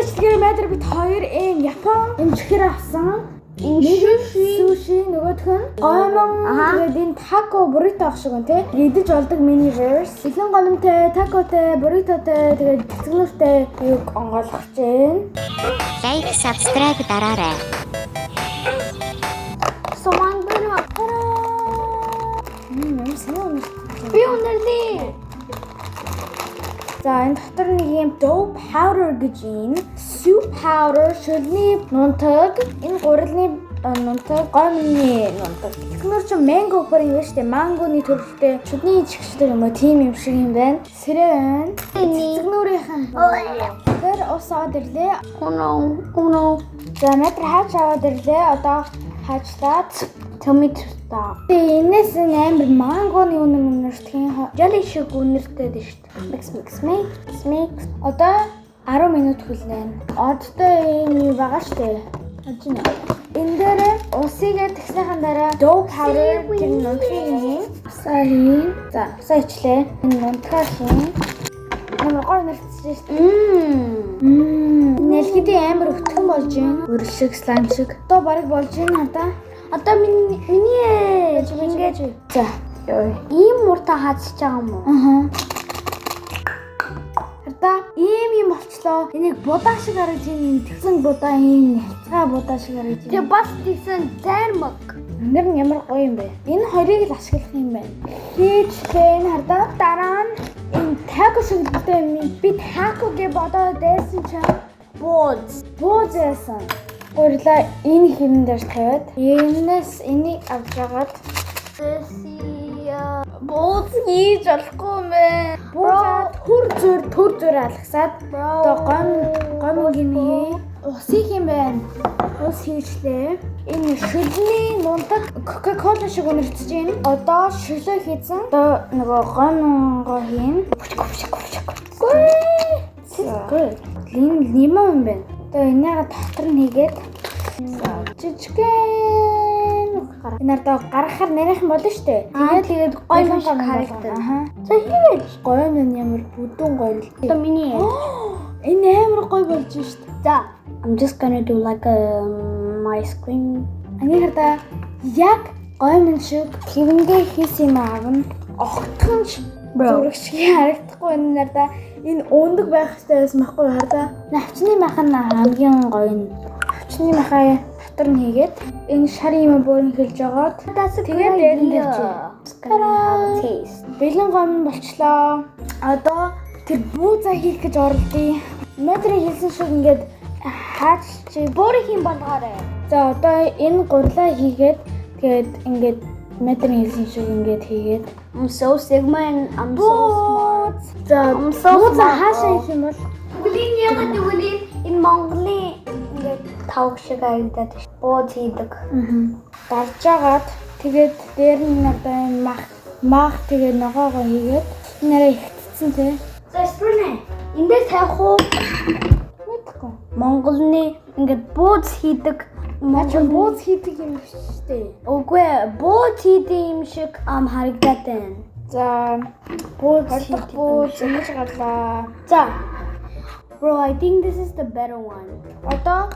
Дэвшилгээр метр бит 2 эм Япон эмчгээр авсан. Sushi нөгөөх нь гомон тэгээд энэ тако буррито ах шиг үнтэй идэж болдог miniverse бэлэн гомонтой такотой бурритотой тэгээд цэцгнүүртэй юг онгойлгож байна. Like, subscribe дараарай. Сумангэр хатараа. Би өнөрлөө. За энэ дотор нэг юм dough powder гэж юм. Soup powder, шөлний нунтаг, энэ гурилны нунтаг, гомны нунтаг. Тэгмэр чи mango бүр юм шүү дээ. Мангоны төрөлтэй шөлний ичгчтэй юм уу? Тийм юм шиг юм байна. Сэрэ байна. Цэцгнүүрийнхэн. Тэр ус аваад ирлээ. Уно. За метр хаач аваад ирлээ. Одоо хаачлаад tomato stock. Энэс амар мангоны үнэртхэн jelly шиг үнэртэй дээ шүү дээ. Mix. Одоо 10 минут хүлээн. Одтой юм байгаа шүү дээ. Ажина. Энэ дээр усыг тэгснийхэн дараа dough powder гэх нутгийг хийн. Сайн. За, саячлаа. Энэ нутгаар хийн. Амар гой нэрчсэн шүү дээ. Нэлгэдийн амар өтгөн болж байна. Үрэл шиг, слайм шиг. Одоо барыг болж байна надаа. Одоо миний ингэж. За. Ийм муртаа хаацж байгаа юм уу? Ийм болчлоо. Энийг будаа шиг харагдаж байна. Тэгсэн будаа ийм хязгаа будаа шиг харагдаж байна. Тэг бас тэгсэн зайрмаг. Нэр нь ямар гоё юм бэ? Энэ хоёрыг л ашиглах юм байна. Хийчлээ хардаа дараа нь энэ тако шиг гэдэг юм. Би тако гэж бодоод байсан чинь бууз яасан. Гурлаа энэ хэрэн дээр тавиад энэс энийг авч яагаад бууз хийж болохгүй юм бэ? Бууз төр зур алгасаад одоо гомгийн усыг юм байна. Ус хийчлээ. Энэ шүлний нунтаг Coca-Cola шиг үнэрчж байна. Одоо шүлөө хийсэн. Одоо нөгөө гомгоо хийн. Good. Лимон юм байна. Одоо энэгээ дотор нь хийгээд жижигхэн энэ одоо гаргахаар нэрийнхэн болно шүү дээ. Тэгээд гоё юм харагдана. За хийгээд гоё нь ямар бүдүүн гоё л. Одоо миний энэ амар гоё болж байна шүү дээ. За I'm just gonna do like my screen. Анийхаа яг гоё юм шиг хэвнгээ хийсэн юм аавна. Огтхонч зураг шиг харагдахгүй энэ надаа энэ өндөг байх хэрэгтэй байсан байхгүй хардаа. Навчны махан хамгийн гоё нь. Навчны махаа дотор нь хийгээд энэ шарын юм бүрэн хэлж агаад тэгээд дээрнэж taste. Бэлэн гомн болчлоо. Одоо тэр буузаа хийх гэж оролдъё. Метрийн хэлсэн шиг ингээд хаач чи бүрийг юм болгоорой. За одоо энэ гурлаа хийгээд тэгээд ингээд метрийн хэлсэн шиг ингээд хийгээд I'm so sigma and I'm so smart. За буузаа хаашаа хийх юм бол үлийн ягаад үлийн энэ Монголын ингээд тавг шиг харагдаад бууз хийдэг. Дарж агаад тэгээд дээр нь одоо энэ мах тэгээд ногоогоо хийгээд нэрээ ихтсэн тий. За спринэ эндээ тавих уу? Мэдгүй. Монголны ингээд бууз хийдэг бууз хийдэг юм шүү дээ. Үгүй бууз хийдэг юм шиг харагдаад байна. За бууз ингэж гарлаа. За Bro, I think this is the better one. Одоо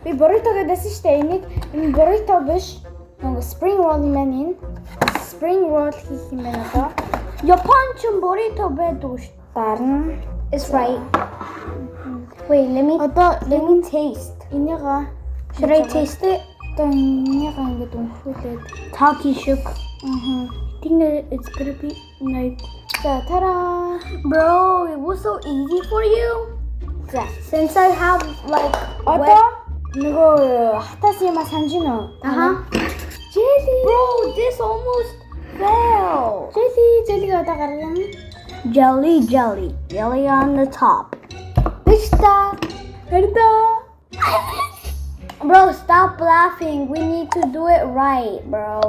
би burrito гэдээсэн шүү дээ. Энэ burrito биш. Нөгөө spring roll юм байна энэ. Spring roll хийх юм байна одоо. Японч burrito байдаг шүү. Дарна. It's right. Wait, let me taste. Энийга should I taste it? Одоо энийга ингэж өнхүүлээд taki шиг. I think that it's gonna be like за тара. Bro, it was so easy for you. Since I have like одоо нөгөө хатаас юм санаж байна уу? Jelly. Bro, this almost fell. Jelly одоо гаргана. Jelly on the top. Bista. Bro, stop laughing. We need to do it right, bro.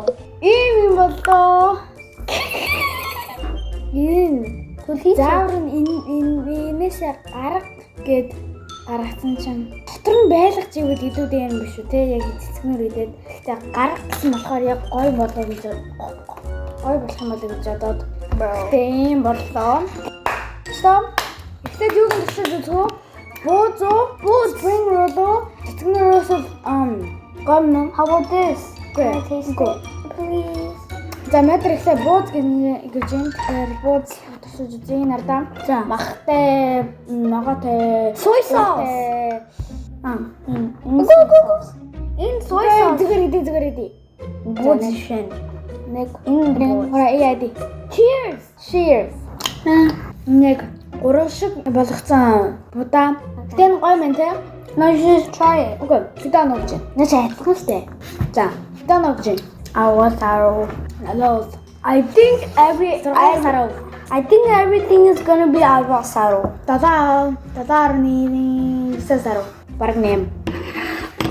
Ийм болоо. Заавар нь энээс гарга гээд гаргацсан чинь дотор нь байлгаж ивэл илүүдээ юм биш үү те яг цэцгнэр идээд гэхдээ гарга гэсэн болохоор яг гой болоо гэж гой болох юм болоо гэж бодоод тийм боллоо. Stop. Ихтэй юу гэж үзэх үү? Boots, spring roll, thickness of gum. How about this? Can I taste it, please? За метр ихлэ бууз гэж юм. Тэгэхээр бууз тусаж үзье нардаа. За махтай, ногоотой, Soy sauce. Энэ soy sauce. Зүгээр идэе. Бууз шин. Нэг бууз. Хора яади. Cheers. Нэг гурав шиг болгоцсон будаа. Тэгтээ гоё мэн те. Now you just try it. Окей, бидаа ногж. That's it. За, бидаа ногж. Awasaro. Алоо. I think everything is gonna be awasaro. Дадаарны сасаро. Бараг нэм.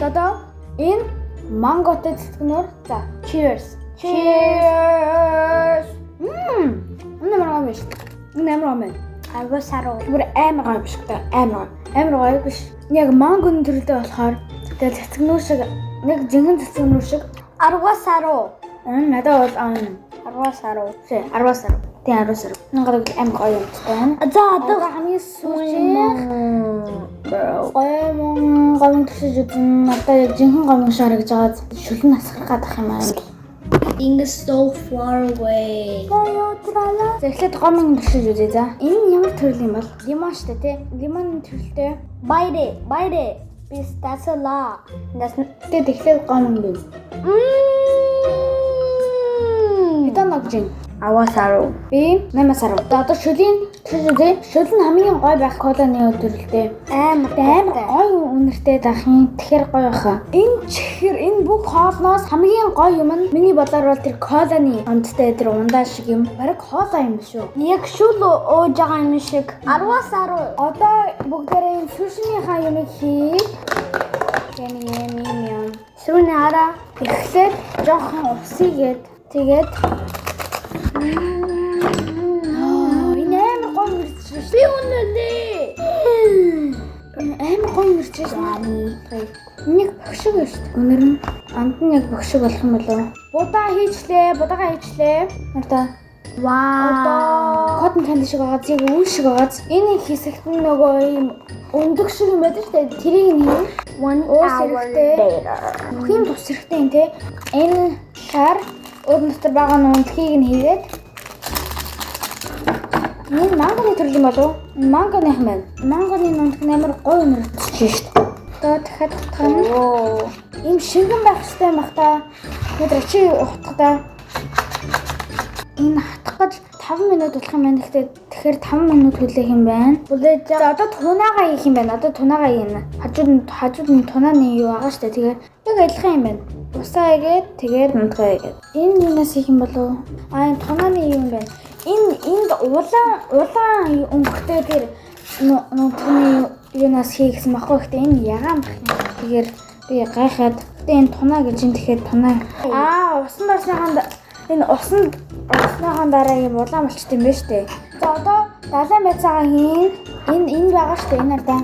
Одоо энэ манготой цэцгнөр. За, cheers. Энэ амар гоё биш. Энэ амар гоё. Awasaro. Бүр амар гоё биш гэдэг. Амар гоё биш. Яг мангоны төрөлтэй болохоор тэгэл цэцгнөр шиг нэг жинхэнэ цэцгнөр шиг Awasaro. надад бол Awasaro. тий 10 сар. Надад амар гоё юм байна. За одоо хамгийн сүүлийн гомн төсөж үзэн надад яг жинхэнэ гомн шаргаж байгаа шүлэн насгах гадах юм аа. Ing is so far away. За эхлээд гомн төсөж үзье за. Энэ ямар төрөл юм бол? Лимон шүү дээ тий. Лимоны төрөлтэй. Bite it. Because that's a lot. Тэгээд эхлээд гомн байна. Бидаа ногжин. Awasaro. Би 8 сар. Одоо шүлийн төсөж шүлэн хамгийн гоё байх колоны төрөлтэй. Амар гоё үнэртэй дахин тэгэхээр гоё баха. Энэ бүх хоолноос хамгийн гоё юм нь миний бодлоор бол тэр колоны ондтой тэр ундаа шиг юм. Бараг хоолоо юм шүү. Яг шүл ууж байгаа юм шиг. Awasaro. Одоо бүгдээрээ сушимийнхаа юмыг хий. Юм. Сүүний араа Эхлээд жоохон усыгээд тэгээд энэ амар гоё мэрчээ. би үнэлээ. Амар гоё мэрчээ. Нэг бохшиг байна шүү дээ. Өнөр нь анд нь яг бохшиг болох юм болов. Будаагаа хийчлээ. Надаа Wow. Cotton candy шиг байгаа, зэг үйл шиг байгаа. Энэ хэсэгт нь нөгөө юм өндөг шиг юм байдаг шүү дээ. Тэрийг нь хийм. 1 hour later. Хин тус хэрэгтэй юм те. Энэ шар өөр дотор байгаа нүндхийг нь хийгээд энэ мангоны төрөл юм болов? Мангоны хэмээн. Мангоны нүндх амар гоё мөрөдчих шүү дээ. Одоо дахиад утгах нь ийм шингэн байх хэрэгтэй юм бах та. Өдөр чи утгахдаа энэ хатах гэж 5 минут болох юм байна. Тэгэхээр 5 минут хүлээх юм байна. За одоо тунаагаа хийх юм байна. Одоо тунаагаа хийн. Хажууд нь тунааны юу байгаа шүү дээ. Тэгэхээр яг адилхан юм байна. Усаа игээд тэгээд мунтгаа игээд. Энэ юунаас хийх юм болов? Энэ тунааны юу юм байна. Энд улаан өнгөтэй тэр нутганы юунаас хийгсэн махгүй гэхдээ энэ ягаан бах юм. Тэгэхээр би гайхаад энэ тунаа гэж энэ тэгэхээр тунаа. Усан барсныханд энэ усныхаа дараа юм улаан болчт юм байна шүү дээ. За одоо далайн байцаагаа хийн. Энэ байгаа шүү дээ. Энэ надаа.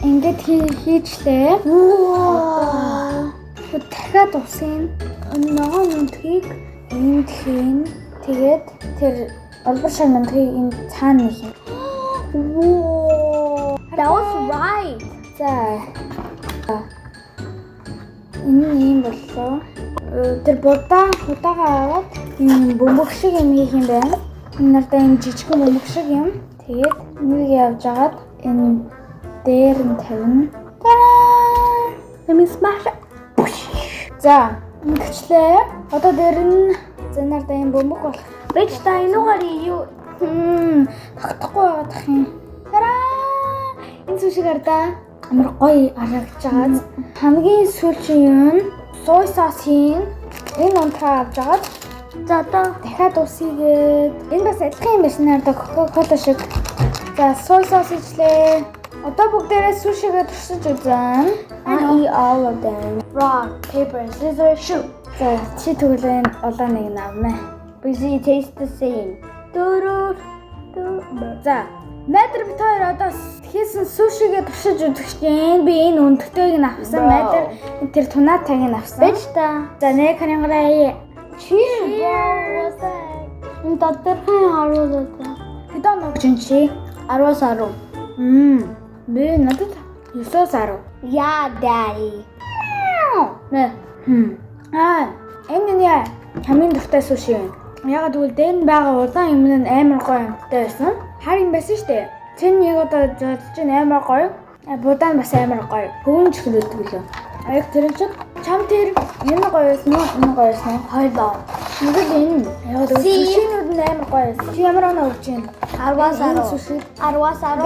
Ингээд хийчлээ. Дахиад усын ногоон нүдхийг энд хийн. Тэгээд тэр олбор шиг нүдхийг энэ цаана хийн. That was right. За. Энэ юм боллоо. Тэр будаагаа аваад энэ бөмбөг шиг юм хийх юм байна. Энэ надаа энэ жижигхэн бөмбөг шиг юм. Тэгээд нэг явж агаад энэ дээр нь тавина. Тараа! Let smash it. За, ингэчлээ. Одоо дээр нь надаа энэ бөмбөг болох. Бич та энүүгээр юу Тогтохгүй байгаадах юм. Тараа! Энэ сушиг ардаа амар гоё харагдаж байгаа. Хамгийн сүүлийн юм soy sauce хийн. Энэ унтраа авч агаад за одоо дахиад ус хийгээд энэ бас адилхан юм байна надаа Coca-Cola шиг. За soy sauce хийлээ. Одоо бүгдээрээ сушигээ туршиж үзэн. I eat all of them. Rock, paper, scissors, shoot. За чи тэгвэл олон нэг нь авмаа. Because it tastes the same. За Мэдэр бит хоёр одоо хийсэн сушигээ туршиж үзэх чинь би энэ өндөгтэйг нь авсан. Мэдэр тэр тунаатайг нь авсан. Бич та. За нэг хангараа. Cheers. Энэ дотор харуулдаг. Хэдэн ногч чи 10-аас 10. Би надад 9-10. Yeah, daddy. Нэ. Энэ нэ хамгийн дуртай суши байна. Ягаад гэвэл дээр нь байгаа удаан юм нь амар гоё юмтай байсан. Харин байсан шүү дээ. Цэн яг одоо чинь амар гоё. Будаа нь бас амар гоё. Гүнж хөлөөдөг лөө. Яг тэр шиг чам тэр энэ гоё байсан уу? Энэ гоё байсан уу? Хоёлоо. Нэг энэ яг одоо сушинууд нь амар гоё байсан. Чи ямар оноо өгч юм? 10-10. Суши. 10-10.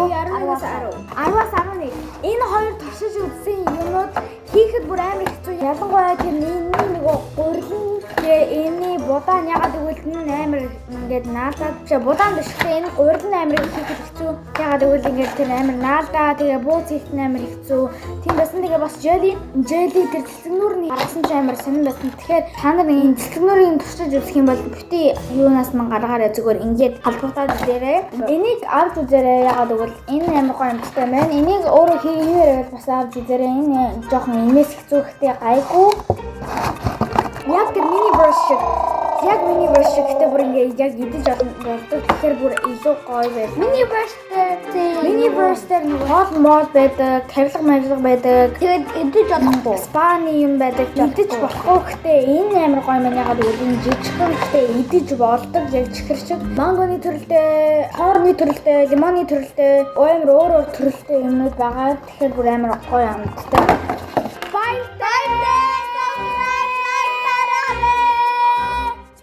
10-11. Энэ хоёр туршиж үзсэн юмнууд хийхэд бүр амар хэцүү. Ялангуяа тэр нэг гурлын энэ будаа нь ягаад гэвэл энэ амар ингээд наадаад будаан биш гэхдээ энэ гурлын амар хийхэд хэцүү. Ягаад гэвэл ингээд тэр амар наадаа тэгээ бууц хийхэд амар хэцүү. Тийм байсан тэгээ бас jelly тэр цэцгнүүр нь гаргасан ч амар сонир байсан. Тэгэхээр та нар энэ цэцгнүүрийг туршиж үзэх юм бол бити юунаас ман гаргаарай зүгээр ингээд халдвартаад үзээрэй. Энийг авч үзээрэй. Ягаад гэвэл энэ амар гоё юмтай байна. Энийг өөрөө хийгээрэй бас авч үзээрэй. Энэ жоохон инээс хэцүү гэхдээ гайгүй. Яг тэр мини верс шиг гэдэг бүр ингээд яг идэж болдог. Тэгэхээр бүр илүү гоё байв. Мини верстер нэг хол мод байдаг, тавилга байдаг. Тэгээд идэж болохгүй. Спаны юм байдаг. Идэж болохгүй гэхдээ энэ амар гоё маань ягаад гэвэл энэ жижигхэн гэхдээ идэж болдог. Яг чихэр шиг мангоны төрөлтэй, хоорны төрөлтэй, лимоны төрөлтэй, өөр төрөлтэй юмнууд байгаа. Тэгэхээр бүр амар гоё амттай. Bye.